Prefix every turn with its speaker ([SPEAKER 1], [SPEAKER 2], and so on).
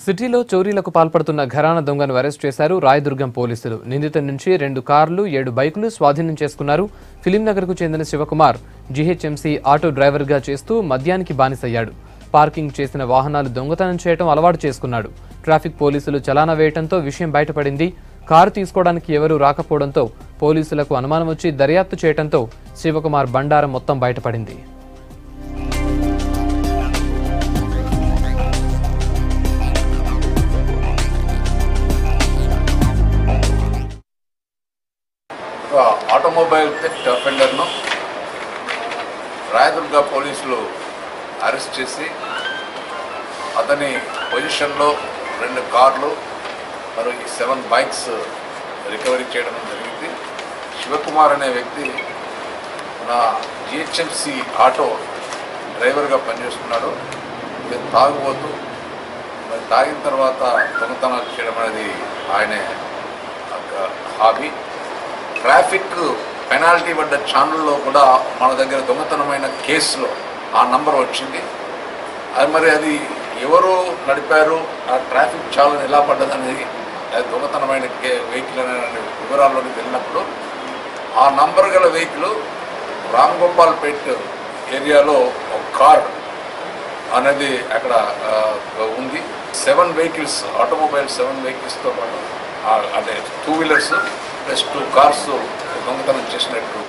[SPEAKER 1] సిటీలో చోరీలకు పాల్పడుతున్న ఘరానా దొంగను అరెస్ట్ చేశారు రాయదుర్గం పోలీసులు. నిందితుడి నుంచి 2 కార్లు, 7 బైకులు స్వాధీనం చేసుకున్నారు. ఫిలింనగర్కు చెందిన శివకుమార్ జీహెచ్ఎంసీ ఆటో డ్రైవర్గా చేస్తూ మద్యానికి బానిసయ్యాడు. పార్కింగ్ చేసిన వాహనాలు దొంగతనం చేయడం అలవాటు చేసుకున్నాడు. ట్రాఫిక్ పోలీసులు చలానా వేయడంతో విషయం బయటపడింది. కారు తీసుకోవడానికి ఎవరూ రాకపోవడంతో పోలీసులకు అనుమానం వచ్చి దర్యాప్తు చేయడంతో శివకుమార్ బండారం మొత్తం బయటపడింది.
[SPEAKER 2] ఆటోమొబైల్ థెఫ్ట్ అఫెండర్ను రాయదుర్గ పోలీసులు అరెస్ట్ చేసి అతని పొజిషన్లో 2 కార్లు మరియు 7 బైక్స్ రికవరీ చేయడం జరిగింది. శివకుమార్ అనే వ్యక్తి నా జిహెచ్ఎంసి ఆటో డ్రైవర్గా పనిచేస్తున్నాడు. తాగుబోతూ మరి తాగిన తర్వాత దొంగతనాలు చేయడం అనేది ఆయన హాబీ. ట్రాఫిక్ పెనాల్టీ పడ్డ ఛానల్లో కూడా మన దగ్గర దొంగతనమైన కేసులో ఆ నంబర్ వచ్చింది. అది ఎవరు నడిపారు, ఆ ట్రాఫిక్ ఛానల్ ఎలా పడ్డదనేది, అది దొంగతనమైన వెహికల్ అనే వివరాల్లోకి వెళ్ళినప్పుడు ఆ నంబర్ గల వెహికల్ రామ్గోపాల్పేట్ ఏరియాలో ఒక కార్ అనేది అక్కడ ఉంది. 7 వెహికల్స్, ఆటోమొబైల్ 7 వెహికల్స్తో పాటు అంటే 2 వీలర్స్ ప్లస్ 2 కార్స్ దొంగతనం చేసినట్టు